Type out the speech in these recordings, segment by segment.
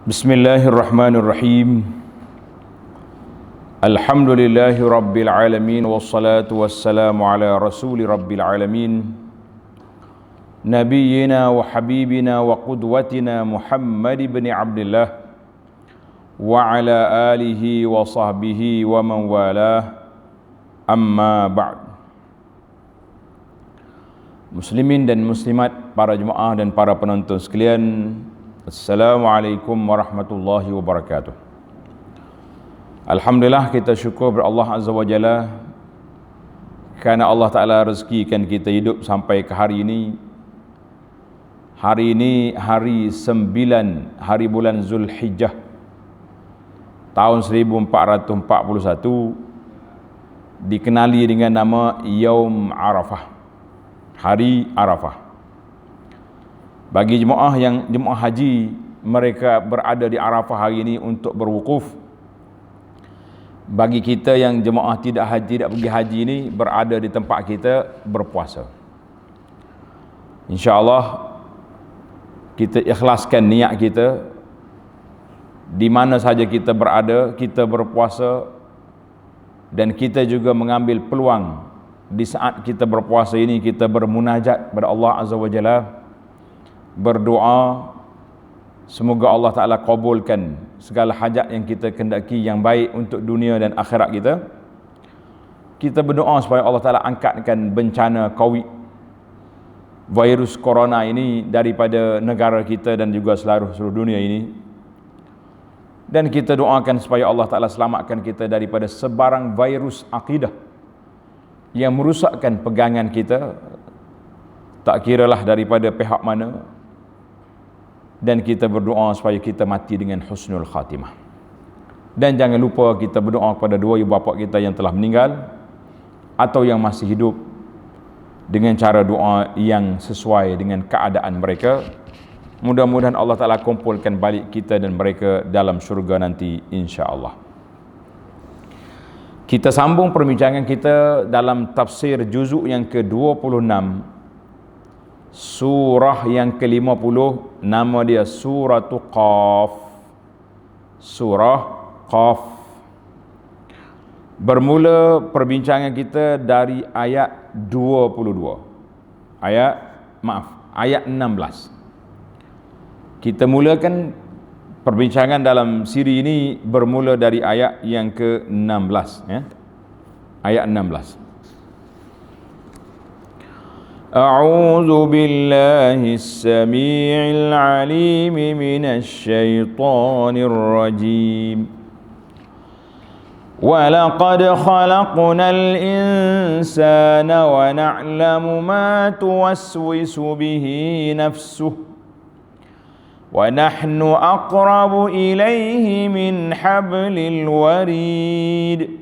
Bismillahirrahmanirrahim. Alhamdulillahi rabbil alamin, wassalatu wassalamu ala rasuli rabbil alamin, nabiyyina wa habibina wa qudwatina Muhammad ibn Abdullah wa ala alihi wa sahbihi wa man walah, amma ba'd. Muslimin dan muslimat, para jemaah dan para penonton sekalian, Assalamualaikum warahmatullahi wabarakatuh. Alhamdulillah, kita syukur kepada Allah Azza wa Jalla kerana Allah Ta'ala rezekikan kita hidup sampai ke hari ini. Hari ini hari 9 hari bulan Zulhijjah tahun 1441, dikenali dengan nama Yaum Arafah, hari Arafah. Bagi jemaah haji, mereka berada di Arafah hari ini untuk berwukuf. Bagi kita yang jemaah tidak pergi haji ini, berada di tempat kita berpuasa. InsyaAllah kita ikhlaskan niat kita, di mana saja kita berada, kita berpuasa, dan kita juga mengambil peluang di saat kita berpuasa ini, kita bermunajat kepada Allah Azza wa Jalla, berdoa semoga Allah Ta'ala kabulkan segala hajat yang kita kendaki yang baik untuk dunia dan akhirat kita. Kita berdoa supaya Allah Ta'ala angkatkan bencana COVID, virus corona ini daripada negara kita dan juga seluruh dunia ini. Dan kita doakan supaya Allah Ta'ala selamatkan kita daripada sebarang virus akidah yang merusakkan pegangan kita, tak kiralah daripada pihak mana. Dan kita berdoa supaya kita mati dengan husnul khatimah. Dan jangan lupa kita berdoa kepada dua ibu bapa kita yang telah meninggal atau yang masih hidup, dengan cara doa yang sesuai dengan keadaan mereka. Mudah-mudahan Allah Ta'ala kumpulkan balik kita dan mereka dalam syurga nanti, insya-Allah. Kita sambung perbincangan kita dalam tafsir juzuk yang ke-26, surah yang ke-50, nama dia Suratul Qaf. Surah Qaf. Bermula perbincangan kita dari ayat 22. Ayat 16. Kita mulakan perbincangan dalam siri ini bermula dari ayat yang ke-16, ya. Ayat 16. أعوذ بالله السميع العليم من الشيطان الرجيم ولقد خلقنا الإنسان ونعلم ما توسوس به نفسه ونحن أقرب إليه من حبل الوريد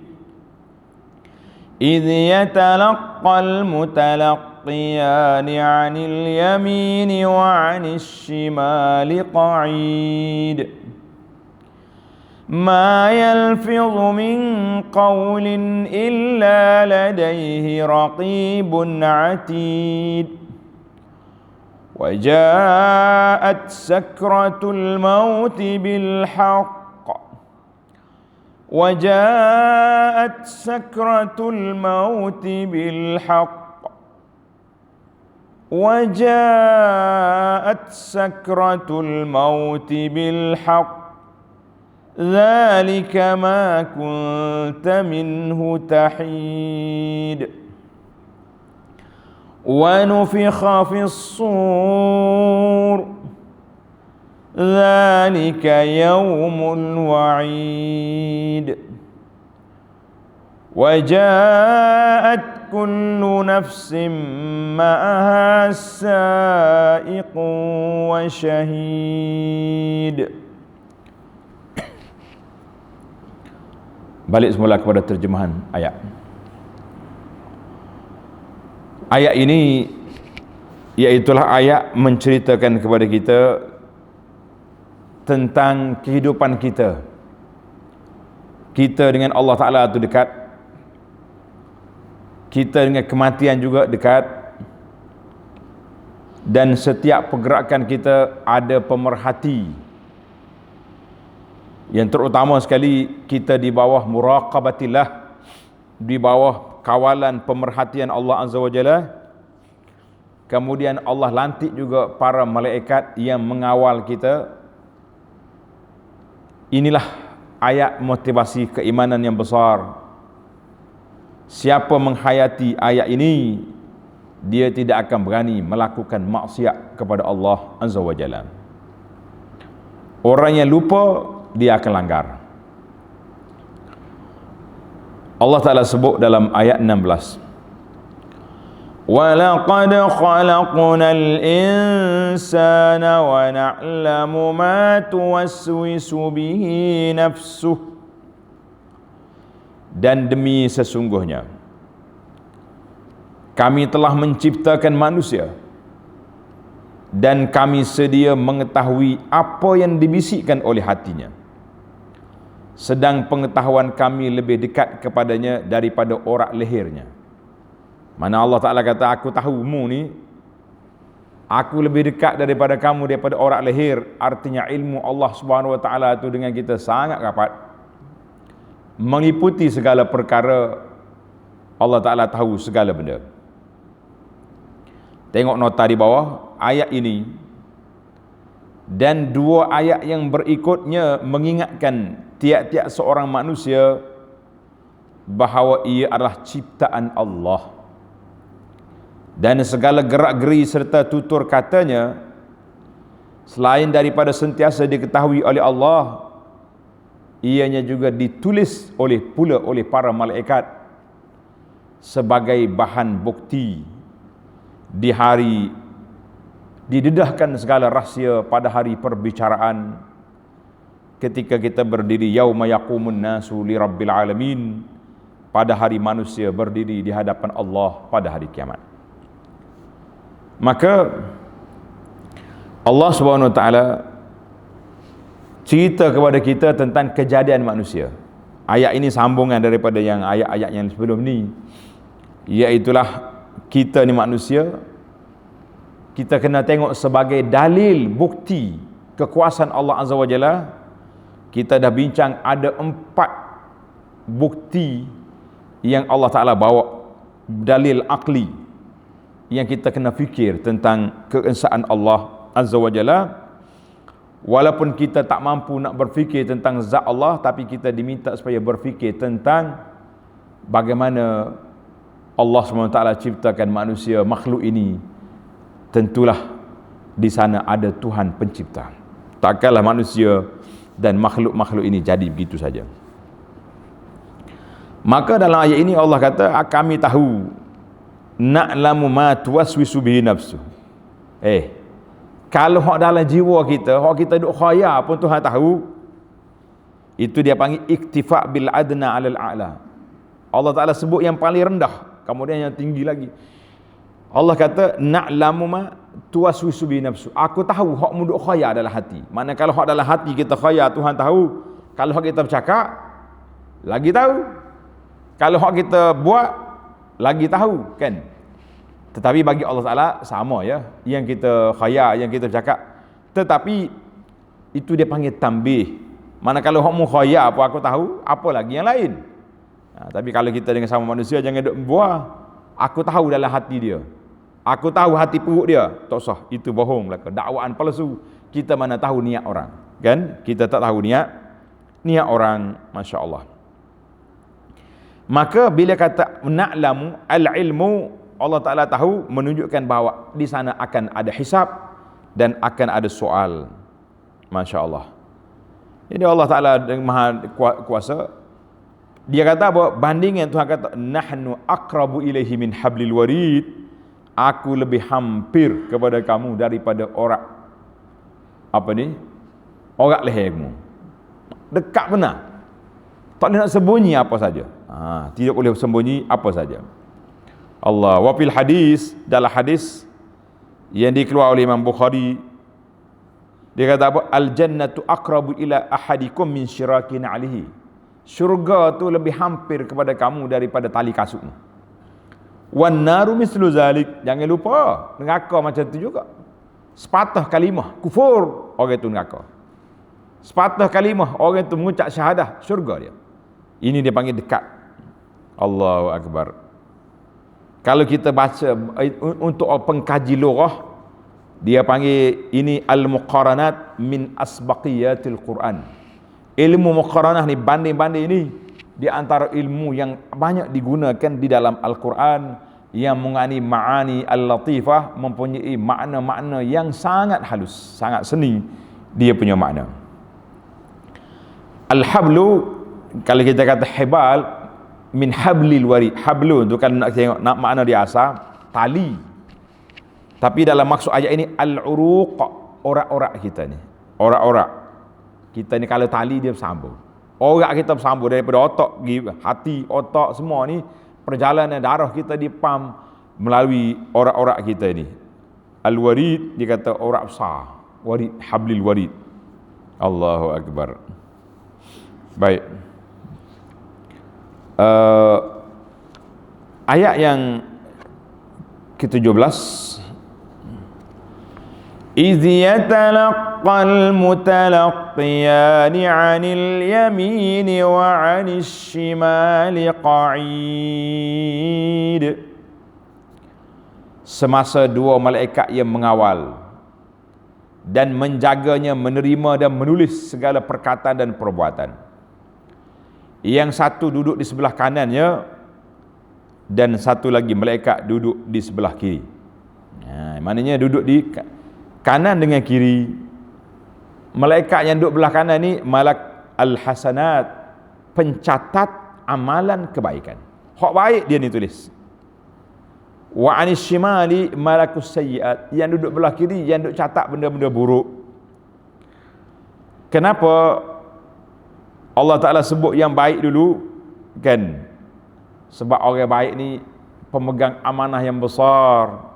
إذ يتلقى المتلقيان عن اليمين وعن الشمال قعيد ما يلفظ من قول إلا لديه رقيب عتيد وجاءت سكرة الموت بالحق وجاءت سكرة الموت بالحق وجاءت سكرة الموت بالحق ذلك ما كنت منه تحيد ونفخ في الصور ذلك يوم الوعيد وجاءت كل نفس معها سائق وشهيد. Balik semula kepada terjemahan ayat. Ayat ini iaitulah ayat menceritakan kepada kita tentang kehidupan kita. Kita dengan Allah Ta'ala itu dekat. Kita dengan kematian juga dekat. Dan setiap pergerakan kita ada pemerhati Yang terutama sekali, kita di bawah muraqabatillah, di bawah kawalan pemerhatian Allah Azza wa Jalla. Kemudian Allah lantik juga para malaikat yang mengawal kita. Inilah ayat motivasi keimanan yang besar. Siapa menghayati ayat ini, dia tidak akan berani melakukan maksiat kepada Allah Azza wa Jalla. Orang yang lupa, dia akan langgar. Allah Ta'ala sebut dalam ayat 16, وَلَقَدْ خَلَقْنَا الْإِنسَانَ وَنَعْلَمُ مَا تُوَسْوِسُ بِهِ نَفْسُهُ. Dan demi sesungguhnya kami telah menciptakan manusia, dan kami sedia mengetahui apa yang dibisikkan oleh hatinya, sedang pengetahuan kami lebih dekat kepadanya daripada orak lehernya. Mana Allah Ta'ala kata, aku tahumu ni, aku lebih dekat daripada kamu daripada orak leher. Artinya ilmu Allah Subhanahu Wa Ta'ala itu dengan kita sangat rapat, meliputi segala perkara. Allah Ta'ala tahu segala benda. Tengok nota di bawah ayat ini, dan dua ayat yang berikutnya mengingatkan tiap-tiap seorang manusia bahawa ia adalah ciptaan Allah, dan segala gerak-geri serta tutur katanya selain daripada sentiasa diketahui oleh Allah, ianya juga ditulis pula oleh para malaikat sebagai bahan bukti di hari didedahkan segala rahsia pada hari perbicaraan, ketika kita berdiri yauma yaqumun nasu li rabbil alamin, pada hari manusia berdiri di hadapan Allah pada hari kiamat. Maka Allah Subhanahu Wa Ta'ala cerita kepada kita tentang kejadian manusia. Ayat ini sambungan daripada yang ayat-ayat yang sebelum ni, iaitulah kita ni manusia, kita kena tengok sebagai dalil bukti kekuasaan Allah Azza wa Jalla. Kita dah bincang ada 4 bukti yang Allah Ta'ala bawa, dalil akli yang kita kena fikir tentang keesaan Allah Azza wa Jalla. Walaupun kita tak mampu nak berfikir tentang zat Allah, tapi kita diminta supaya berfikir tentang bagaimana Allah SWT ciptakan manusia, makhluk ini. Tentulah di sana ada Tuhan pencipta. Takkanlah manusia dan makhluk-makhluk ini jadi begitu saja. Maka dalam ayat ini Allah kata, kami tahu, na'lamu ma tuwaswisu bihi nafsu. Kalau hak dalam jiwa kita, hak kita duk khayal pun Tuhan tahu. Itu dia panggil iktifa bil adna 'alal a'la. Allah Ta'ala sebut yang paling rendah, kemudian yang tinggi lagi. Allah kata, na'lamu ma tuwaswisu bihi nafsu. Aku tahu hak mu duk khayal dalam hati. Mana kalau hak dalam hati kita khayal, Tuhan tahu. Kalau hak kita bercakap, lagi tahu. Kalau hak kita buat, lagi tahu, kan? Tetapi bagi Allah Ta'ala sama ya, yang kita khayal, yang kita bercakap. Tetapi itu dia panggil tambih. Mana kalau hak mu khayal apa aku tahu, apa lagi yang lain. Tapi kalau kita dengan sama manusia, jangan duk buah, aku tahu dalam hati dia, aku tahu hati perut dia, tak usah, itu bohong belaka, dakwaan palsu. Kita mana tahu niat orang, kan? Kita tak tahu niat orang, Masya Allah. Maka bila kata na'lamu, al-ilmu, Allah Ta'ala tahu, menunjukkan bahawa di sana akan ada hisab dan akan ada soal. Masya Allah. Jadi Allah Ta'ala dengan maha kuasa, dia kata bahawa bandingan Tuhan kata, nahnu aqrabu ilaihi min hablil warid, aku lebih hampir kepada kamu daripada orak orak lehermu. Dekat benar, tak boleh nak sembunyi apa saja. Tidak boleh sembunyi apa saja. Allah wa fil hadis, dalam hadis yang dikeluarkan oleh Imam Bukhari, dia kata apa? Al jannatu aqrabu ila ahadikum min syirakin alihi. Syurga tu lebih hampir kepada kamu daripada tali kasutmu. Wan naru mislu zalik, jangan lupa neraka macam tu juga. Sepatah kalimah kufur, orang itu neraka. Sepatah kalimah orang itu mengucap syahadah, syurga dia. Ini dia panggil dekat. Allahu Akbar. Kalau kita baca untuk pengkaji lughah, dia panggil ini al-muqaranat min asbaqiyatil Quran. Ilmu muqaranah ni, banding-banding ini, di antara ilmu yang banyak digunakan di dalam Al-Quran, yang mengani ma'ani al-latifah, mempunyai makna-makna yang sangat halus, sangat seni dia punya makna. Al-hablu, kalau kita kata hibal, min hablil warid. Hablu tu kan nak tengok nak makna dia asal tali. Tapi dalam maksud ayat ini al-uruq, orak-orak kita ni. Orak-orak. Kita ni kalau tali dia bersambung. Orak kita bersambung daripada otak pergi hati, otak semua ni, perjalanan darah kita dipam melalui orak-orak kita ni. Al-warid dia kata orak besar. Warid, hablil warid. Allahu Akbar. Baik. Ayat yang ke-17, إِذْ يَتَلَقَّى الْمُتَلَقِّيَانِ عَنِ الْيَمِينِ وَعَنِ الشِّمَالِ قَعِيدٌ. Semasa dua malaikat yang mengawal dan menjaganya, menerima dan menulis segala perkataan dan perbuatan. Yang satu duduk di sebelah kanannya dan satu lagi malaikat duduk di sebelah kiri. Maknanya duduk di kanan dengan kiri. Malaikat yang duduk belah kanan ni malak al-hasanat, pencatat amalan kebaikan. Hak baik dia ni tulis. Wa anis shimali malakus sayyiat, yang duduk belah kiri yang duduk catat benda-benda buruk. Kenapa Allah Ta'ala sebut yang baik dulu? Kan? Sebab orang baik ni pemegang amanah yang besar.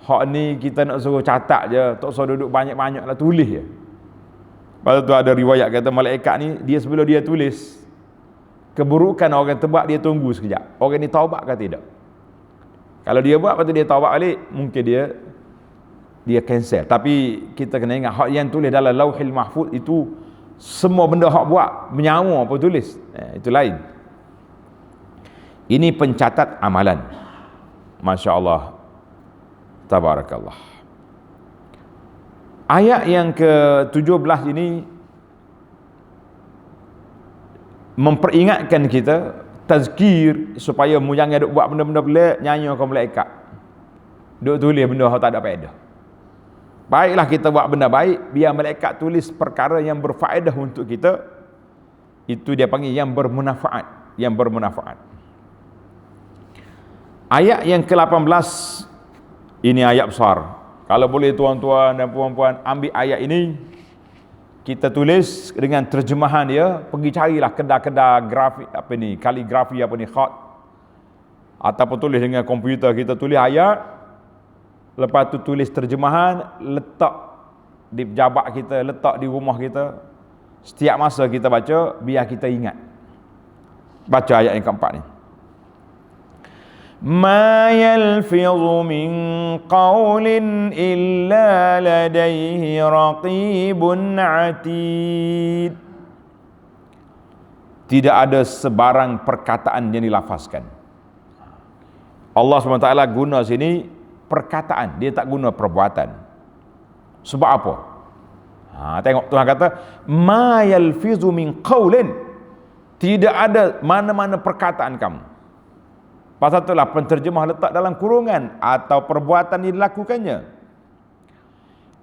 Hak ni kita nak suruh catat je, tak usah duduk banyak-banyak lah, tulis je. Lepas tu ada riwayat kata malaikat ni, dia sebelum dia tulis keburukan orang tebak, dia tunggu sekejap. Orang ni taubat ke tidak? Kalau dia buat, lepas tu dia taubat balik, mungkin dia cancel. Tapi kita kena ingat, hak yang tulis dalam lauhil mahfuz itu, semua benda hak buat menyawa apa tulis, itu lain. Ini pencatat amalan. Masya Allah, tabarakallah. Ayat yang ke-17 ini memperingatkan kita, tazkir, supaya mu jangan duk buat benda-benda pelik, nyanyi ke malaikat, duk tulis benda yang tak ada faedah. Baiklah kita buat benda baik, biar malaikat tulis perkara yang berfaedah untuk kita. Itu dia panggil yang bermanfaat, yang bermanfaat. Ayat yang ke-18 ini ayat besar. Kalau boleh tuan-tuan dan puan-puan ambil ayat ini, kita tulis dengan terjemahan dia, pergi carilah kedai-kedai grafik apa ni, kaligrafi apa ni, khat, ataupun tulis dengan komputer, kita tulis ayat. Lepas tu tulis terjemahan, letak di pejabat kita, letak di rumah kita. Setiap masa kita baca, biar kita ingat. Baca ayat yang keempat ni. Ma yalfidhu min qawlin illa ladaihi raqibun atid. Tidak ada sebarang perkataan yang dilafazkan. Allah SWT guna sini perkataan, dia tak guna perbuatan. Sebab apa? Tengok Tuhan kata ma yalfizu min qaulin, tidak ada mana-mana perkataan kamu. Pasal itulah penterjemah letak dalam kurungan atau perbuatan yang dilakukannya.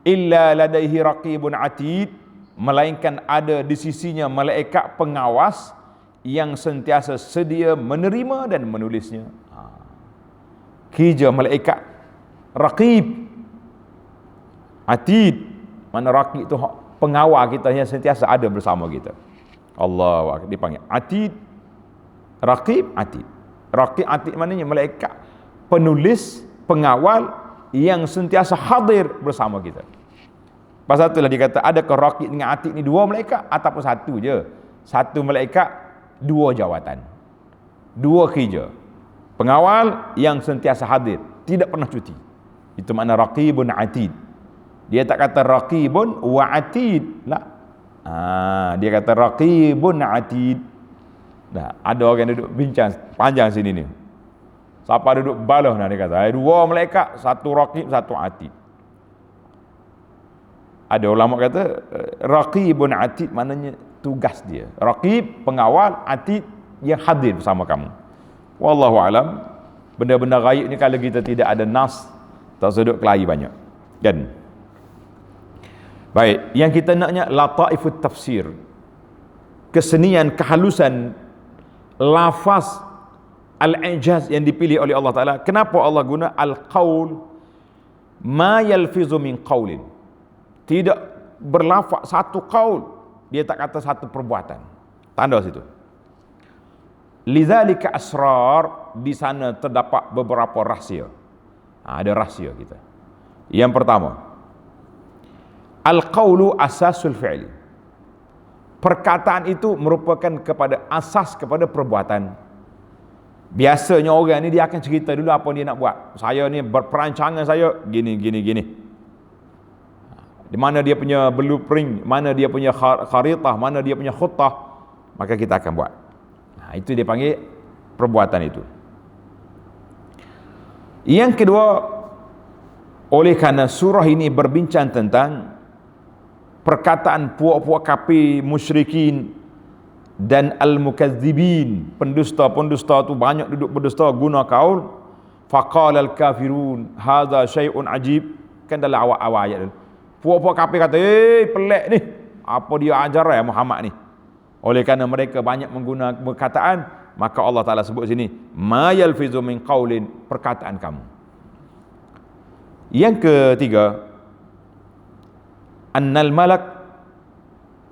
Illa ladaihi raqibun atid, melainkan ada di sisinya malaikat pengawas yang sentiasa sedia menerima dan menulisnya. Kerja malaikat raqib, atid, mana raqib tu pengawal kita yang sentiasa ada bersama kita. Allah dipanggil atid, raqib, atid. Raqib, atid maknanya malaikat penulis, pengawal yang sentiasa hadir bersama kita. Pasal itulah dia kata, adakah raqib dengan atid ni dua malaikat ataupun satu je? Satu malaikat, dua jawatan, dua kerja. Pengawal yang sentiasa hadir, tidak pernah cuti. Itu makna raqibun atid. Dia tak kata raqibun wa atid, lah. Dia kata raqibun atid. Nah, ada orang duduk bincang panjang sini ni. Siapa duduk balah dia kata, ada dua malaikat, satu raqib, satu atid. Ada ulama kata raqibun atid maknanya tugas dia. Raqib pengawal, atid yang hadir bersama kamu. Wallahu alam. Benda-benda ghaib ni kalau kita tidak ada nas, tak sedut kelahi banyak. Kan? Baik, yang kita naknya lataifut tafsir. Kesenian, kehalusan lafaz al-i'jaz yang dipilih oleh Allah Ta'ala. Kenapa Allah guna al-qaul ma yalfizu min qaulin? Tidak berlafaz satu qaul, dia tak kata satu perbuatan. Tanda situ. Lidzalika asrar, di sana terdapat beberapa rahsia. Ada rahsia kita. Yang pertama, al-qaulu asasul fi'li. Perkataan itu merupakan kepada asas kepada perbuatan. Biasanya orang ni dia akan cerita dulu apa dia nak buat. Saya ni berperancangan saya gini. Di mana dia punya blueprint, mana dia punya kharitah, mana dia punya khutah, maka kita akan buat. Itu dia panggil perbuatan itu. Yang kedua, oleh kerana surah ini berbincang tentang perkataan puak-puak kafir, musyrikin dan al-mukadzibin, pendusta-pendusta tu banyak duduk berdusta guna kaul. Faqala al-kafirun hadza syai'un ajib, kan dalam awal-awal ayat tu. Puak-puak kafir kata, pelik ni, apa dia ajar ya Muhammad ni. Oleh kerana mereka banyak menggunakan perkataan, maka Allah Ta'ala sebut sini ma yalfizu min qaulin, perkataan kamu. Yang ketiga, annal malak,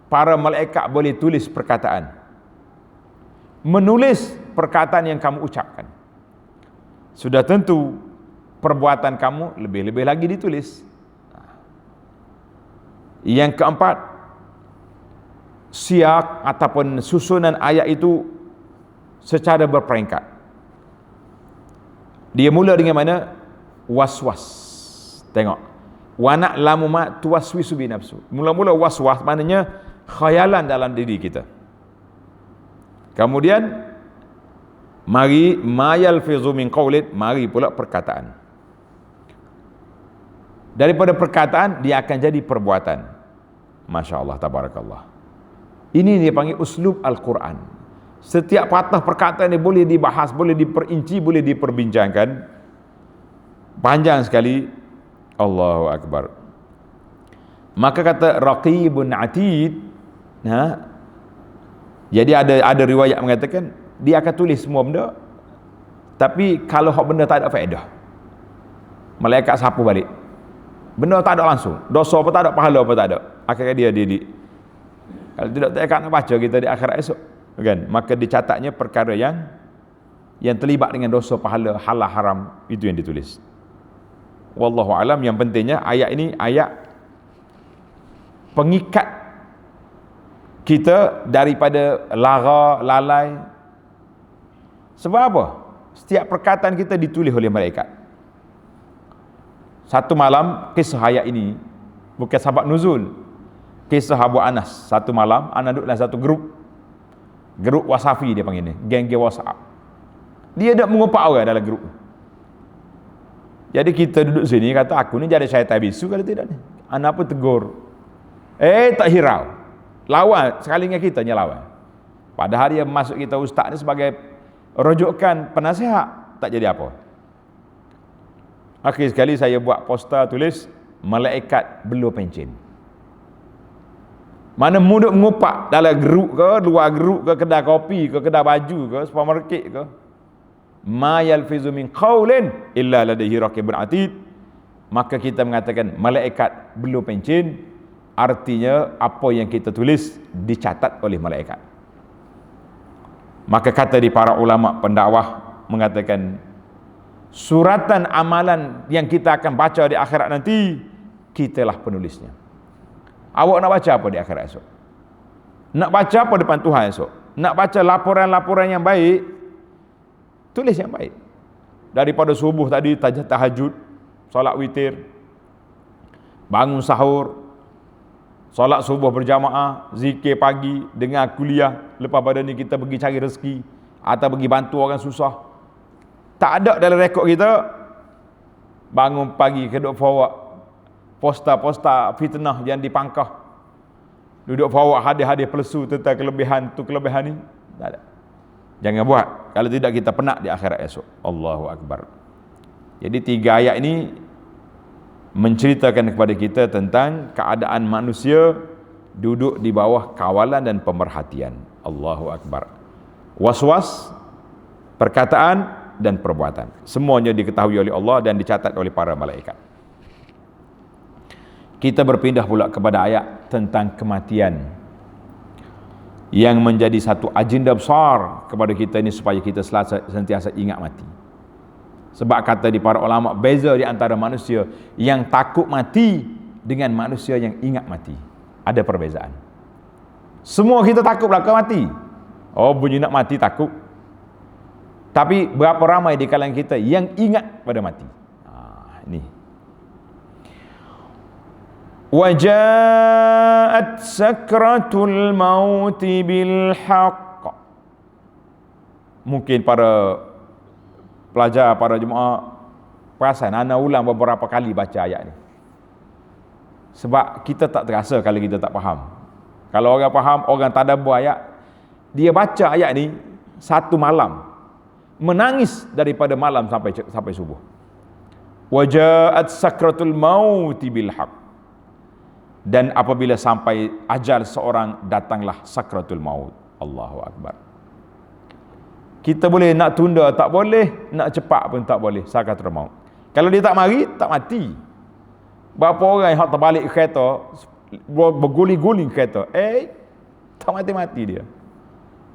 para malaikat boleh tulis perkataan, menulis perkataan yang kamu ucapkan. Sudah tentu perbuatan kamu lebih-lebih lagi ditulis. Yang keempat, siak ataupun susunan ayat itu secara berperingkat. Dia mula dengan mana? Was-was. Tengok, wa na'lamu ma tuwaswisu bi nafsu. Mula-mula was-was maknanya khayalan dalam diri kita. Kemudian mari ma yalfizu min qaulin, mari pula perkataan. Daripada perkataan dia akan jadi perbuatan. Masya-Allah, tabarakallah. Ini dia panggil uslub Al-Quran. Setiap patah perkataan ni boleh dibahas, boleh diperinci, boleh diperbincangkan. Panjang sekali. Allahu Akbar. Maka kata raqibun atid. Jadi ada riwayat mengatakan dia akan tulis semua benda, tapi kalau hak benda tak ada faedah, malaikat sapu balik. Benda tak ada langsung, dosa apa tak ada, pahala apa tak ada, akhirnya dia didik. Kalau tidak tak nak baca kita di akhirat esok, kan? Maka dicatatnya perkara yang terlibat dengan dosa, pahala, halal, haram, itu yang ditulis. Wallahu alam. Yang pentingnya ayat ini ayat pengikat kita daripada lara, lalai. Sebab apa? Setiap perkataan kita ditulis oleh malaikat. Satu malam, kisah ayat ini bukan sahabat nuzul, kisah Abu Anas. Satu malam Anas duduk dalam satu grup wasafi, dia panggil ni, geng-geng WhatsApp. Dia dak mengumpat orang dalam grup. Jadi kita duduk sini, kata aku ni jadi syaitan bisu, kalau tidak ni Anas pun tegur, tak hirau, lawan sekali dengan kita lawan. Padahal dia masuk kita ustaz ni sebagai rujukan penasihat, tak jadi apa. Akhir sekali saya buat poster tulis malaikat belum pencin. Mana mudah mengupak dalam geruk ke, luar geruk ke, kedai kopi ke, kedai baju ke, supermarket ke, ma yalfizu min qaulin illa ladaihi raqibun atid. Maka kita mengatakan malaikat belum pencin, artinya apa yang kita tulis dicatat oleh malaikat. Maka kata di para ulama pendakwah mengatakan, suratan amalan yang kita akan baca di akhirat nanti, kitalah penulisnya. Awak nak baca apa di akhirat esok? Nak baca apa depan Tuhan esok? Nak baca laporan-laporan yang baik, tulis yang baik. Daripada subuh tadi tahajud, solat witir, bangun sahur, solat subuh berjamaah, zikir pagi, dengar kuliah, lepas pada ni kita pergi cari rezeki atau pergi bantu orang susah. Tak ada dalam rekod kita. Bangun pagi duduk forward poster-poster fitnah yang dipangkah, duduk forward hadis-hadis pelesu tentang kelebihan tu kelebihan ni. Tak ada. Jangan buat, kalau tidak kita penat di akhirat esok. Allahu Akbar. Jadi 3 ayat ini menceritakan kepada kita tentang keadaan manusia duduk di bawah kawalan dan pemerhatian. Allahu Akbar. Was-was, perkataan dan perbuatan, semuanya diketahui oleh Allah dan dicatat oleh para malaikat. Kita berpindah pula kepada ayat tentang kematian yang menjadi satu agenda besar kepada kita ini, supaya kita sentiasa ingat mati. Sebab kata di para ulama, beza di antara manusia yang takut mati dengan manusia yang ingat mati. Ada perbezaan. Semua kita takut belakang mati. Oh, bunyi nak mati takut. Tapi berapa ramai di kalangan kita yang ingat pada mati? Ini. Waja'at sakratul mauti bil haqq. Mungkin para pelajar, para jemaah perasan ana ulang beberapa kali baca ayat ni. Sebab kita tak terasa kalau kita tak faham. Kalau orang faham, orang tadabbur ayat, dia baca ayat ni satu malam, menangis daripada malam sampai subuh. Waja'at sakratul mauti bil haqq. Dan apabila sampai ajal seorang, datanglah sakratul maut. Allahu Akbar. Kita boleh nak tunda, tak boleh. Nak cepat pun tak boleh. Sakratul maut. Kalau dia tak mari, tak mati. Berapa orang yang terbalik kereta, berguling-guling kereta, tak mati-mati dia.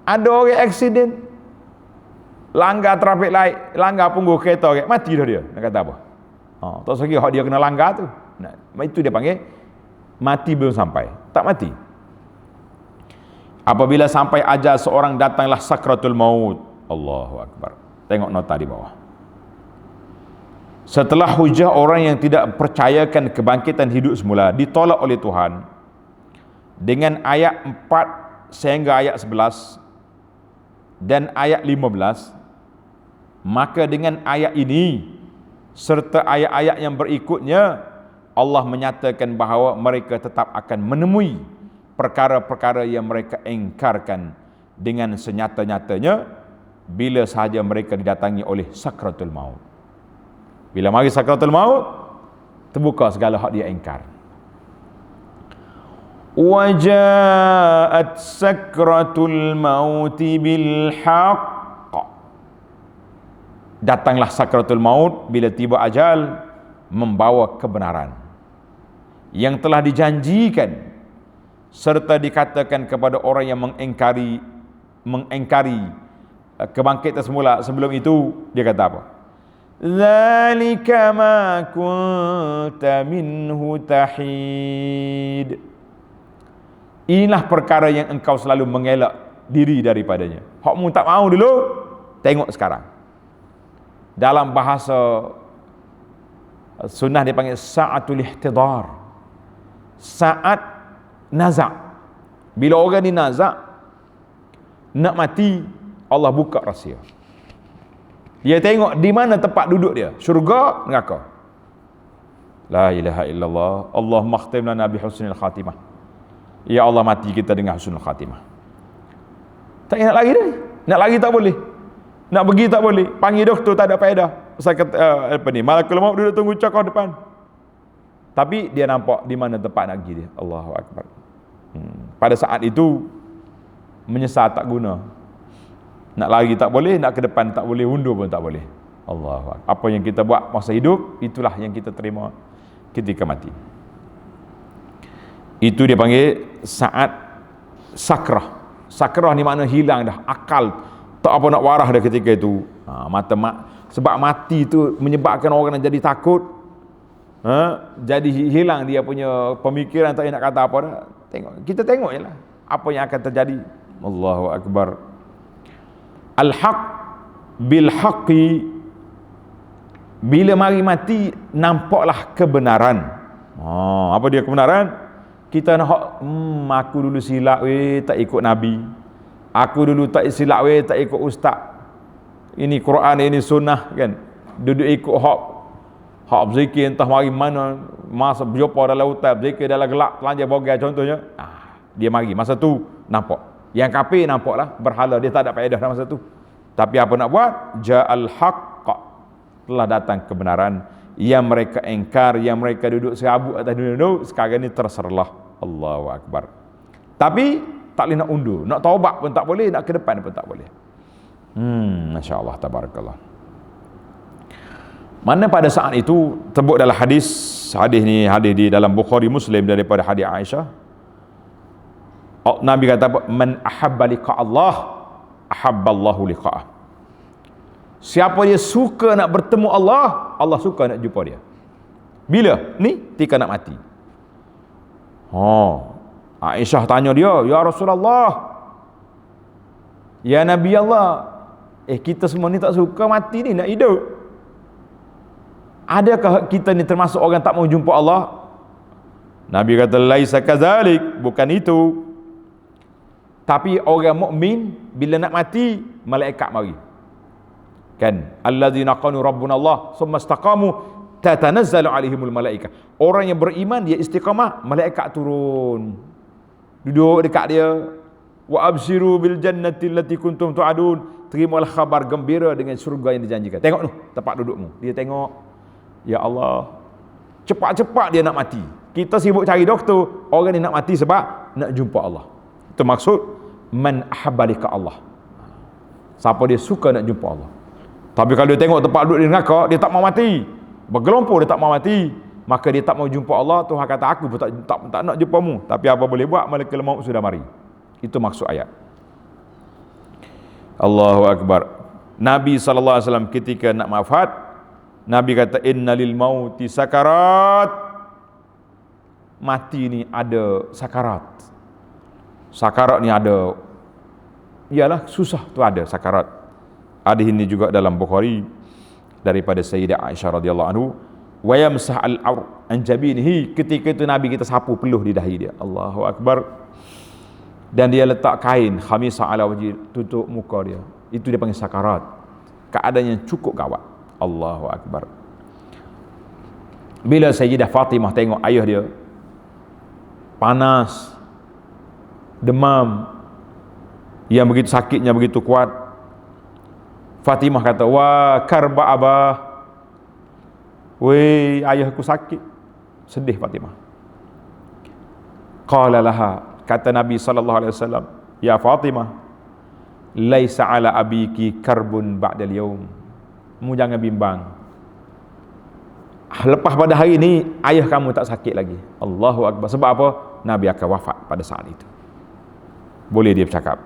Ada orang aksiden, langgar trafik light, langgar punggung kereta, mati dah dia. Nak kata apa? Tak sekali hak dia kena langgar tu. Itu dia panggil mati belum sampai. Tak mati. Apabila sampai ajal seorang, datanglah sakratul maut. Allahu Akbar. Tengok nota di bawah. Setelah hujah orang yang tidak percayakan kebangkitan hidup semula ditolak oleh Tuhan dengan ayat 4 sehingga ayat 11 dan ayat 15, maka dengan ayat ini serta ayat-ayat yang berikutnya, Allah menyatakan bahawa mereka tetap akan menemui perkara-perkara yang mereka engkarkan dengan senyata-nyatanya bila sahaja mereka didatangi oleh sakratul maut. Bila mari sakratul maut, terbuka segala hak dia engkar. Waja'at sakratul mauti bil haqq. Datanglah sakratul maut bila tiba ajal, membawa kebenaran yang telah dijanjikan, serta dikatakan kepada orang yang mengingkari kebangkitan semula. Sebelum itu dia kata apa? Zalika ma kunta minhu tahid. Inilah perkara yang engkau selalu mengelak diri daripadanya. Hakmu tak mau dulu, tengok sekarang. Dalam bahasa sunnah dipanggil sa'atul ihtidar, saat nazak. Bila orang ni nazak nak mati, Allah buka rahsia. Dia tengok di mana tempat duduk dia, syurga, neraka. La ilaha illallah. Allahumma khtim lana bi husnil khatimah. Ya Allah, mati kita dengan husnul khatimah. Tak nak lagi dah. Nak lagi tak boleh. Nak pergi tak boleh. Panggil doktor tak ada faedah. Saya kata malakul maut duduk tunggu cakap depan. Tapi dia nampak di mana tempat nak pergi dia. Allahu Akbar. Pada saat itu menyesal tak guna. Nak lari tak boleh, nak ke depan tak boleh, undur pun tak boleh. Allahu Akbar. Apa yang kita buat masa hidup, itulah yang kita terima ketika mati. Itu dia panggil saat sakrah. Sakrah ni makna hilang dah akal, tak apa nak warah dah ketika itu. Sebab mati itu menyebabkan orang jadi takut, jadi hilang dia punya pemikiran, tak nak kata apa dah. Kita tengok je lah apa yang akan terjadi. Allahu Akbar. Al-haq bil haqqi. Bila mari mati, nampaklah kebenaran. Apa dia kebenaran? Kita nak aku dulu silap tak ikut Nabi. Aku dulu tak silap tak ikut ustaz. Ini Quran, ini sunnah kan. Duduk ikut hak berzikir entah mari mana, masa berjumpa dalam hutan berzikir dalam gelap telanjang bogai contohnya. Dia mari masa tu nampak. Yang kafir nampaklah berhala, dia tak ada faedah dalam masa tu. Tapi apa nak buat? Ja'al haqq, telah datang kebenaran. Yang mereka engkar, yang mereka duduk serabut atas dunia dulu, sekarang ni terserlah. Allahu Akbar. Tapi tak boleh nak undur, nak taubat pun tak boleh, nak ke depan pun tak boleh. Masya-Allah, tabarakallah. Mana pada saat itu terbuk dalam hadis ni hadis di dalam Bukhari Muslim daripada hadis Aisyah. Nabi kata apa? Man ahabba liqa Allah, ahabballahu liqa'ah. Siapa dia suka nak bertemu Allah, Allah suka nak jumpa dia. Bila? Ni ketika nak mati. Aisyah tanya dia, ya Rasulullah, ya Nabi Allah, kita semua ni tak suka mati ni, nak hidup. Adakah kita ni termasuk orang tak mau jumpa Allah? Nabi kata, laisa kadzalik, bukan itu. Tapi orang mukmin bila nak mati, malaikat mari. Kan? Alladzina qalu rabbuna Allah, summa istaqamu, tatanazzalu alaihimul malaikah. Orang yang beriman dia istiqamah, malaikat turun. Duduk dekat dia. Wa abshiru bil jannati allati kuntum tu'adun. Terimalah khabar gembira dengan syurga yang dijanjikan. Tengok tu tempat dudukmu. Dia tengok, ya Allah, cepat-cepat dia nak mati. Kita sibuk cari doktor, orang ni nak mati sebab nak jumpa Allah. Itu maksud man ahabba liqa Allah. Siapa dia suka nak jumpa Allah. Tapi kalau dia tengok tempat duduk di neraka, dia tak mau mati. Bergelompor dia tak mau mati, maka dia tak mau jumpa Allah. Tuhan kata, aku pun tak nak jumpamu. Tapi apa boleh buat, malaikat maut sudah mari. Itu maksud ayat. Allahu Akbar. Nabi SAW ketika nak wafat, Nabi kata, innalil mauti sakarat. Mati ni ada sakarat. Sakarat ni ada, ialah susah tu, ada sakarat. Hadis ini juga dalam Bukhari daripada Sayyidah Aisyah radhiyallahu anhu, wa yamsah al-'ar an jabinihi, ketika itu Nabi kita sapu peluh di dahi dia. Allahu Akbar. Dan dia letak kain khamisah ala wajhi, tutup muka dia. Itu dia panggil sakarat. Keadaan yang cukup gawat. Allahu Akbar. Bila Sayyidah Fatimah tengok ayah dia panas, demam, yang begitu sakitnya begitu kuat, Fatimah kata, wah karba abah, weh ayahku sakit. Sedih Fatimah. Qala laha, kata Nabi SAW, ya Fatimah, laisa ala abiki karbun ba'dal yaum. Kamu jangan bimbang, lepas pada hari ini ayah kamu tak sakit lagi. Allahu Akbar. Sebab apa? Nabi akan wafat pada saat itu. Boleh dia bercakap.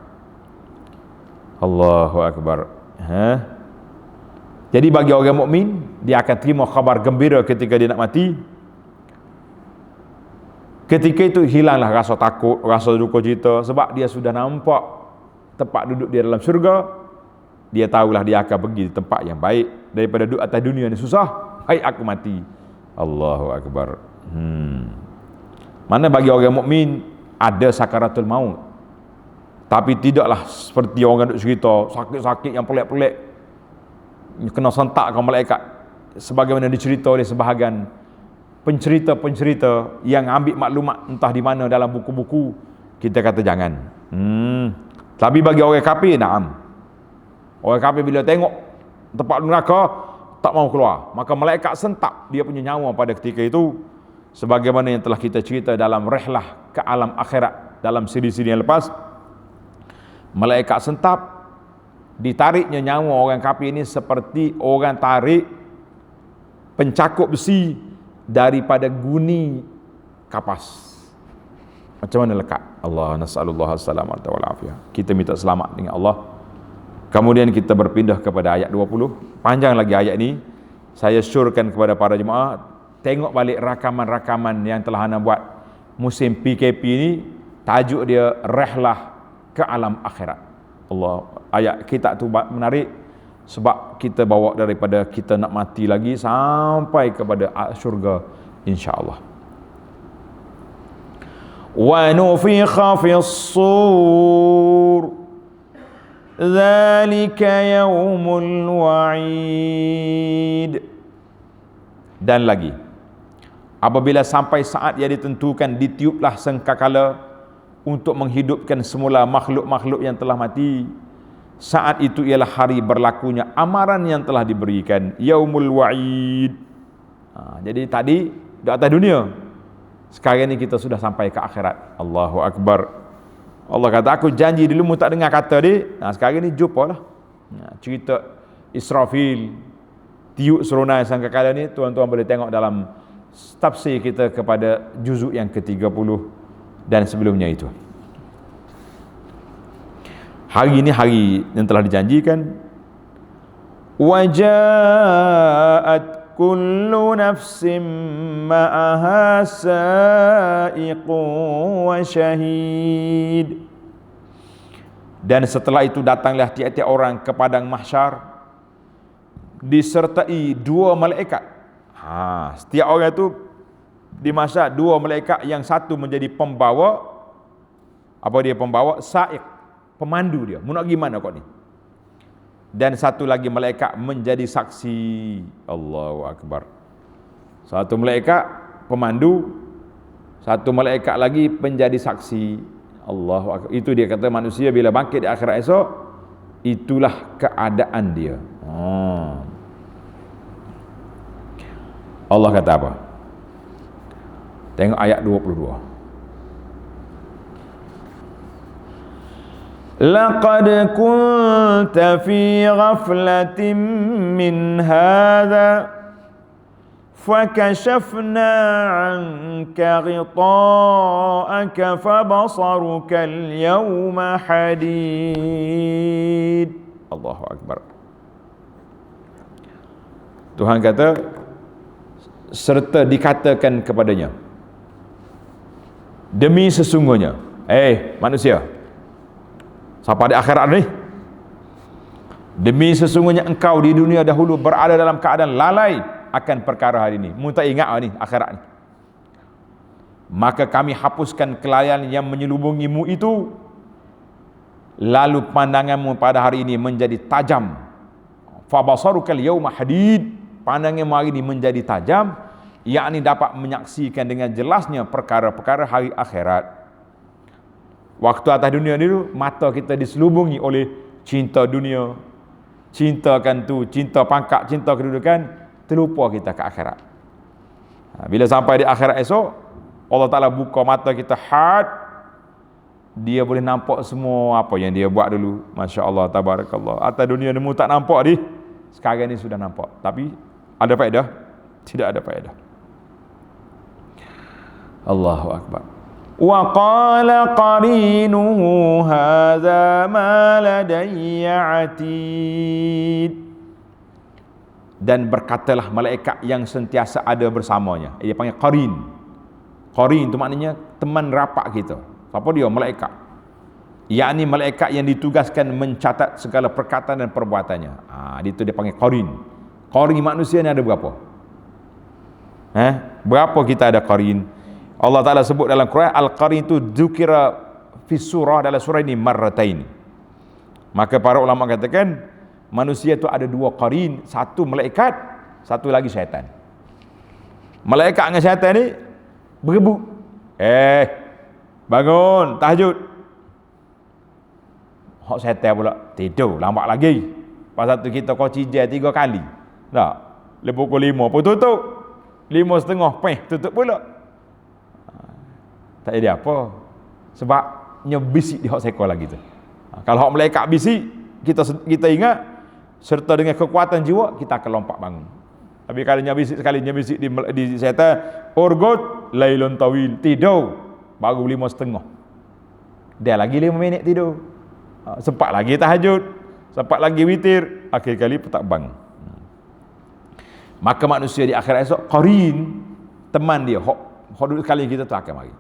Allahu Akbar. Jadi bagi orang mukmin, dia akan terima khabar gembira ketika dia nak mati. Ketika itu hilanglah rasa takut, rasa duka cita, sebab dia sudah nampak tempat duduk dia dalam syurga. Dia tahulah dia akan pergi di tempat yang baik daripada duduk atas dunia ni susah. Hai, aku mati. Allahu Akbar. Mana bagi orang mukmin ada sakaratul maut, tapi tidaklah seperti orang duk cerita sakit-sakit yang pelik-pelik, kena sentak ke malaikat, sebagaimana dicerita oleh sebahagian pencerita-pencerita yang ambil maklumat entah di mana dalam buku-buku. Kita kata jangan. Tapi bagi orang kafir, naam. Orang kafir bila tengok tempat neraka tak mau keluar, maka malaikat sentak dia punya nyawa pada ketika itu, sebagaimana yang telah kita cerita dalam rihlah ke alam akhirat dalam siri-siri yang lepas. Malaikat sentak, ditariknya nyawa orang kafir ini seperti orang tarik pencakup besi daripada guni kapas. Macam mana lekat? Allah nas'alullah as-salamata wal afiyah. Kita minta selamat dengan Allah. Kemudian kita berpindah kepada ayat 20. Panjang lagi ayat ini. Saya syorkan kepada para jemaah, tengok balik rakaman-rakaman yang telah anda buat musim PKP ini. Tajuk dia Rihlah ke Alam Akhirat. Allah, ayat kita tu menarik sebab kita bawa daripada kita nak mati lagi sampai kepada syurga, insya-Allah. Wa nufikha fis sur. Dzalika yaumul wa'id. Dan lagi, apabila sampai saat yang ditentukan, ditiuplah sangkakala untuk menghidupkan semula makhluk-makhluk yang telah mati. Saat itu ialah hari berlakunya amaran yang telah diberikan, yaumul wa'id. Jadi tadi di atas dunia, sekarang ini kita sudah sampai ke akhirat. Allahu Akbar. Allah kata, aku janji dulu mu tak dengar kata dia. Sekarang ni jumpa lah. Cerita Israfil, tiup seronai sangkakala ni, tuan-tuan boleh tengok dalam tafsir kita kepada juzuk yang ke-30 dan sebelumnya itu. Hari ini hari yang telah dijanjikan. Waja'at kullu nafsim ma'aha sa'iqun wa syahid. Dan setelah itu datanglah tiap-tiap orang ke padang mahsyar disertai dua malaikat. Setiap orang itu di mahsyar dua malaikat, yang satu menjadi pembawa, apa dia pembawa? Sa'iq, pemandu dia. Mau nak gimana kau ni? Dan satu lagi malaikat menjadi saksi. Allahu Akbar. Satu malaikat pemandu, satu malaikat lagi menjadi saksi. Allahu Akbar. Itu dia kata manusia bila bangkit di akhirat esok, itulah keadaan dia. Allah kata apa? Tengok ayat 22. Laqad kunta fi ghaflatin min hadha fakashafna 'anka ghita'aka fabasaruka al-yawma hadid. Allahu Akbar. Tuhan kata, serta dikatakan kepadanya, demi sesungguhnya, manusia, siapa di akhirat ni? Demi sesungguhnya engkau di dunia dahulu berada dalam keadaan lalai akan perkara hari ini. Mu tak ingat ni akhirat ni. Maka kami hapuskan kelalaian yang menyelubungimu itu, lalu pandanganmu pada hari ini menjadi tajam. Fabasarukal yauma hadid. Pandanganmu hari ini menjadi tajam, yakni dapat menyaksikan dengan jelasnya perkara-perkara hari akhirat. Waktu atas dunia dulu, mata kita diselubungi oleh cinta dunia, cintakan tu, cinta pangkat, cinta kedudukan, terlupa kita ke akhirat. Bila sampai di akhirat esok, Allah Ta'ala buka mata kita dia boleh nampak semua apa yang dia buat dulu. Masya Allah, tabarakallah. Atas dunia ni mu tak nampak ni, sekarang ni sudah nampak. Tapi ada faedah? Tidak ada faedah. Allahu Akbar. Wa qala qarinuhu hadza ma ladayya atid. Dan berkatalah malaikat yang sentiasa ada bersamanya. Dia panggil qarin. Qarin itu maknanya teman rapat kita. Siapa dia? Malaikat. Yakni malaikat yang ditugaskan mencatat segala perkataan dan perbuatannya. Itu dia panggil qarin. Qarin manusia ni ada berapa? Berapa kita ada qarin? Allah Ta'ala sebut dalam Quran, al-qarin itu dzukira fi surah, dalam surah ini marratain. Maka para ulama katakan manusia itu ada dua qarin, satu malaikat, satu lagi syaitan. Malaikat dengan syaitan ni berebut. Bangun, tahajud. Hak syaitan pula tidur, lambat lagi. Pasal tu kita kau cijai 3 kali. Tak, lepas pukul 5 pun tutup, 5:30 tutup pula. Tak jadi apa, sebabnya bisik di hak seekor lagi tu. Kalau hak malaikat bisik, kita ingat, serta dengan kekuatan jiwa, kita akan lompat bangun. Tapi kalau sekalinya bisik di syaitan, urgut lailun tawil, tidur baru 5:30, dia lagi 5 minit tidur, sempat lagi tahajud, sempat lagi witir, akhir kali tak bangun. Maka manusia di akhirat esok, qarin, teman dia, hok dulu sekali kita tu akan mari.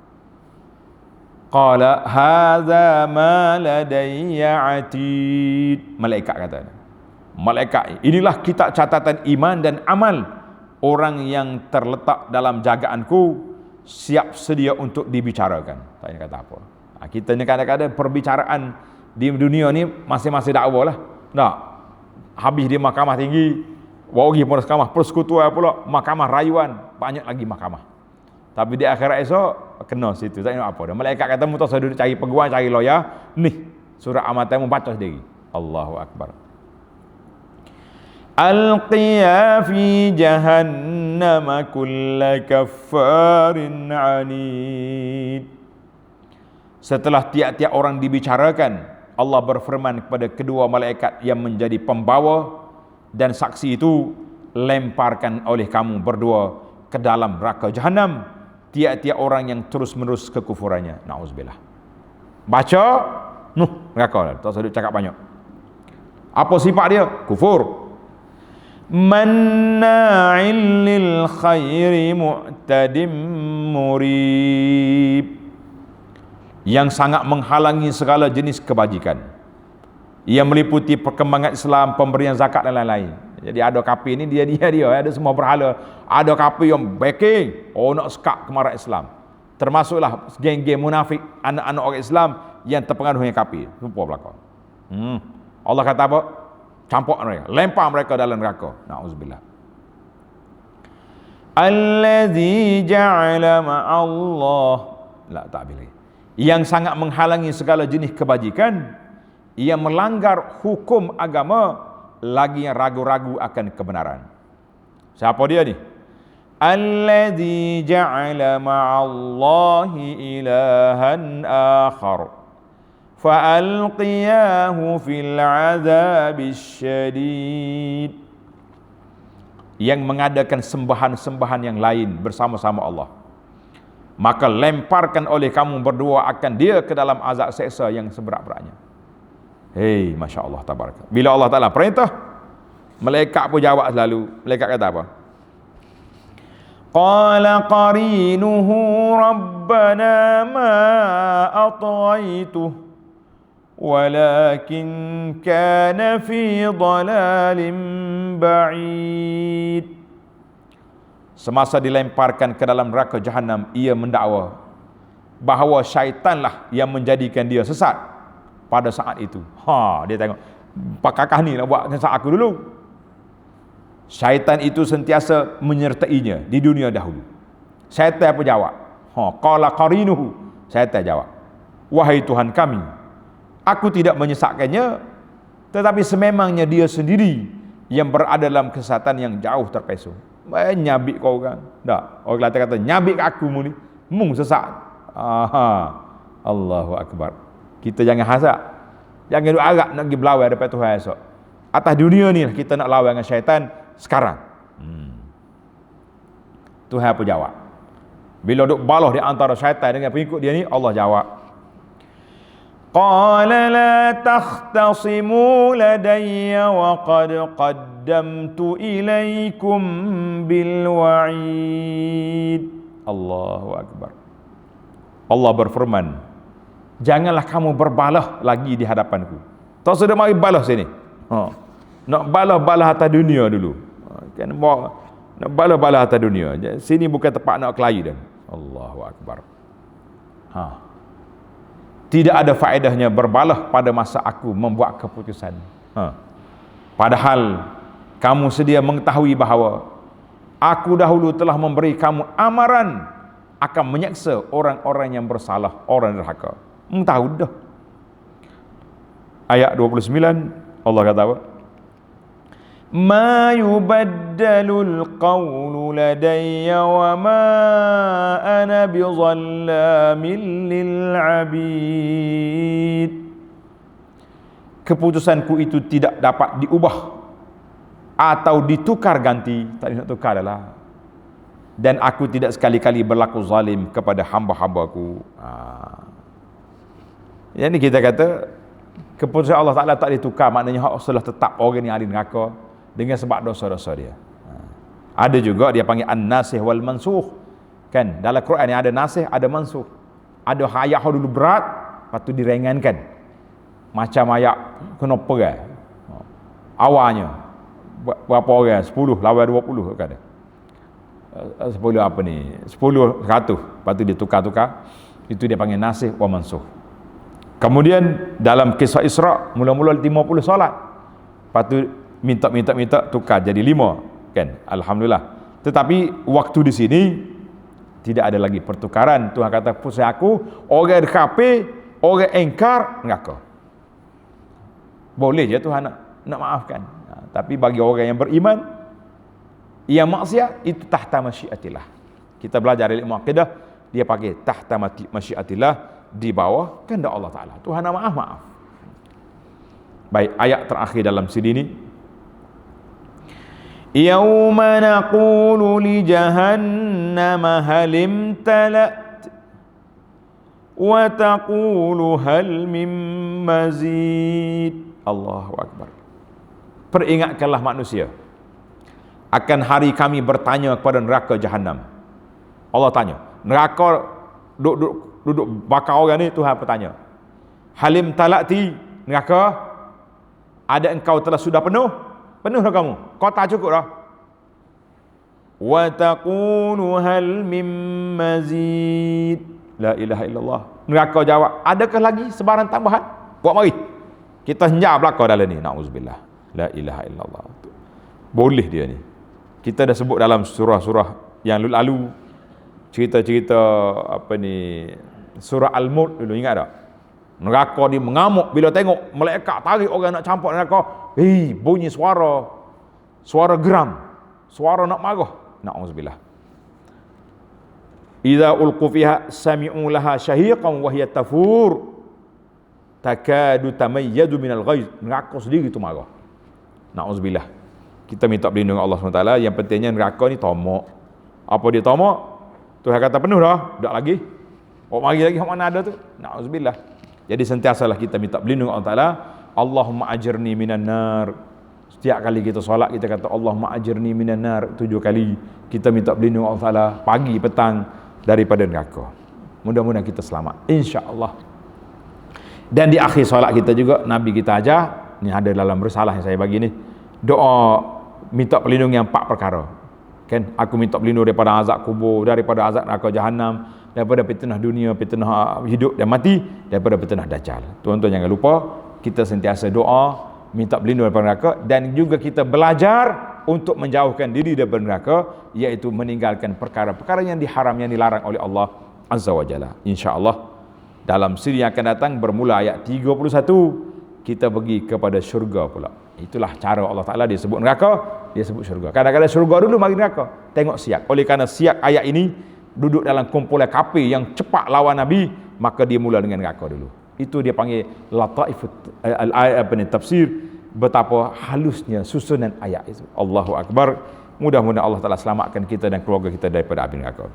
Qala hadza ma ladayya atid. Malaikat kata, malaikat, inilah kitab catatan iman dan amal orang yang terletak dalam jagaanku siap sedia untuk dibicarakan. Tak payah kata apa. Kita ni kadang-kadang perbicaraan di dunia ni masing-masing dakwah lah. Tak. Habis di mahkamah tinggi, bawa pergi mahkamah persekutuan pula, mahkamah rayuan, banyak lagi mahkamah. Tapi di akhirat esok kena situ. Tak nak apa dah. Malaikat kata mu tak usah duduk cari peguam, cari lawyer. Ni surah amatamu baca sendiri. Allahu akbar. Alqiya fi jahannam kulla kaffarin anid. Setelah tiap-tiap orang dibicarakan, Allah berfirman kepada kedua malaikat yang menjadi pembawa dan saksi itu, lemparkan oleh kamu berdua ke dalam neraka Jahannam tiap-tiap orang yang terus-menerus kekufurannya. Nauzubillah. Baca, neraka. Tak usah cakap banyak. Apa sifat dia? Kufur. Manna'il lil khairi mu'tadim murib. Yang sangat menghalangi segala jenis kebajikan. Ia meliputi perkembangan Islam, pemberian zakat dan lain-lain. Jadi ada kafir ni dia ada semua berhala. Ada kafir yang backing, nak sekak kemaran Islam. Termasuklah geng-geng munafik, anak-anak orang Islam yang terpengaruh dengan kafir. Lupa belaka. Allah kata apa? Campur mereka, lempar mereka dalam neraka. Nauzubillah. Allazi ja'ala ma'allah. Tak boleh. Yang sangat menghalangi segala jenis kebajikan, ia melanggar hukum agama, lagi yang ragu-ragu akan kebenaran. Siapa dia ni? Allazi ja'ala ma'allahi ilahan akhar fa'alqiyahu fil azabis syadid. Yang mengadakan sembahan-sembahan yang lain bersama-sama Allah, maka lemparkan oleh kamu berdua akan dia ke dalam azab seksa yang seberat-beratnya. Hei, Masya Allah, tabaraka. Bila Allah Ta'ala perintah, malaikat pun jawab selalu. Malaikat kata apa? Qala qarinuhu rabbana ma atghaytuh walakin kana fi dhalalin ba'id. Semasa dilemparkan ke dalam neraka Jahannam, ia mendakwa bahawa syaitanlah yang menjadikan dia sesat pada saat itu. Dia tengok, Pak Kakak ni nak buat sesat aku dulu. Syaitan itu sentiasa menyertainya di dunia dahulu. Syaitan apa jawab? Qala qarinuhu. Syaitan jawab, wahai Tuhan kami, aku tidak menyesatkannya, tetapi sememangnya dia sendiri yang berada dalam kesesatan yang jauh terpesong. Nyabik kau orang. Tak. Orang Kelantan kata, nyabik aku mu ni. Mung sesat. Allahu Akbar. Kita jangan hasad. Jangan duk harap nak pergi berlawan depan Tuhan esok. Atas dunia ni kita nak lawan dengan syaitan sekarang. Tuhan apa jawab? Bila duk balah di antara syaitan dengan pengikut dia ni, Allah jawab, Qala la takhtasimu ladayya wa qad qaddamtu ilaykum bil wa'id. Allahu Akbar. Allah berfirman, janganlah kamu berbalah lagi di hadapanku. Tak sudah mari balah sini. Nak balah atas dunia dulu. Kan nak balah atas dunia. Sini bukan tempat nak kelahi dah. Allahu Akbar. Tidak ada faedahnya berbalah pada masa aku membuat keputusan. Padahal kamu sedia mengetahui bahawa aku dahulu telah memberi kamu amaran akan menyeksa orang-orang yang bersalah, orang derhaka. Tahu dah. Ayat 29 Allah kata apa? Ma yubaddalul qawlu ladayya wa ma ana bizallamin lil abid. Keputusanku itu tidak dapat diubah atau ditukar ganti. Tak nak tukar adalah. Dan aku tidak sekali-kali berlaku zalim kepada hamba-hambaku. Yang ni kita kata keputusan Allah Ta'ala tak ditukar, maknanya hak sudah tetap orang yang ada di neraka dengan sebab dosa-dosa dia. Ada juga dia panggil an-nasih wal mansukh. Kan dalam Quran ni ada nasih, ada mansukh. Ada ayat yang dulu berat, lepas tu diringankan. Macam ayat kena perang. Awalnya berapa orang? 10 lawan 20 kata. 10 apa ni, 10 100, lepas tu dia tukar-tukar, itu dia panggil nasikh wa mansukh. Kemudian dalam kisah Isra mula-mula 50 solat, lepas tu minta tukar jadi 5, kan, alhamdulillah. Tetapi waktu di sini tidak ada lagi pertukaran. Tuhan kata pusat aku, orang kafir, orang engkar neraka. Boleh je Tuhan nak maafkan. Tapi bagi orang yang beriman, yang maksiat, itu tahta masyiatillah. Kita belajar ilmu akidah, dia pakai tahta masyiatillah, di bawah kehendak Allah Ta'ala. Tuhan nak maaf. Baik, ayat terakhir dalam sini ni, Yauma naqulu li jahannama hal imtalat wa taqulu hal mim mazid. Allahu Akbar. Peringatkanlah manusia akan hari kami bertanya kepada neraka Jahannam. Allah tanya, neraka duduk bakar orang ni, Tuhan bertanya, halim talati, neraka, ada engkau telah sudah penuh? Penuh dah kamu, kau tak cukup dah. Wa taqulu hal mim mazid. La ilaha illallah. Neraka jawab, adakah lagi sebarang tambahan? Buat mari, kita henjar belakang dalam ni. Na'udzubillah. La ilaha illallah. Boleh dia ni. Kita dah sebut dalam surah-surah yang lalu, cerita-cerita apa ni, surah Al-Mulk dulu, ingat tak? Neraka dia mengamuk bila tengok malaikat tarik orang nak campak neraka. Bunyi suara geram, suara nak marah. Na'udzubillah. Idza ulqu fiha sami'u laha syahiqan wa hiya tafur takadu tamayyadu minal ghaiz. Neraka sendiri tu marah. Na'udzubillah. Kita minta perlindungan Allah SWT. Yang pentingnya neraka ni tamak. Apa dia tamak? Tuhan kata penuh dah, tak lagi. Mari lagi, mana ada tu? Na'udzubillah. Jadi sentiasalah kita minta perlindungan Allah Ta'ala. Allahumma ajirni minan nar. Setiap kali kita solat, kita kata Allahumma ajirni minan nar 7 kali. Kita minta perlindungan Allah Ta'ala pagi, petang daripada neraka. Mudah-mudahan kita selamat, insya-Allah. Dan di akhir solat kita juga, Nabi kita ajar, ni ada dalam risalah yang saya bagi ni, doa minta perlindungan 4 perkara. Kan, aku minta perlindungan daripada azab kubur, daripada azab neraka Jahannam, daripada fitnah dunia, fitnah hidup dan mati, daripada fitnah dajjal. Tuan-tuan jangan lupa, kita sentiasa doa minta perlindungan daripada neraka, dan juga kita belajar untuk menjauhkan diri daripada neraka, iaitu meninggalkan perkara-perkara yang diharam, yang dilarang oleh Allah Azza wa Jalla. Insya-Allah dalam siri yang akan datang bermula ayat 31, kita pergi kepada syurga pula. Itulah cara Allah Ta'ala, dia sebut neraka, dia sebut syurga. Kadang-kadang syurga dulu, mari neraka. Tengok siap. Oleh kerana siap ayat ini duduk dalam kumpulan kafir yang cepat lawan Nabi, maka dia mula dengan neraka dulu. Itu dia panggil lataifut tafsir, betapa halusnya susunan ayat itu. Allahu Akbar. Mudah-mudahan Allah Ta'ala selamatkan kita dan keluarga kita daripada api neraka.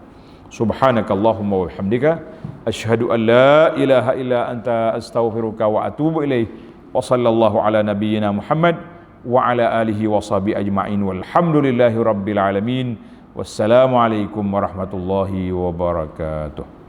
Subhanakallahumma wa bihamdika asyhadu an la ilaha illa anta astaghfiruka wa atubu ilaih. Wa sallallahu ala nabiyyina Muhammad wa ala alihi wa sahbihi ajma'in walhamdulillahi rabbil alamin. Wassalamu alaikum warahmatullahi wabarakatuh.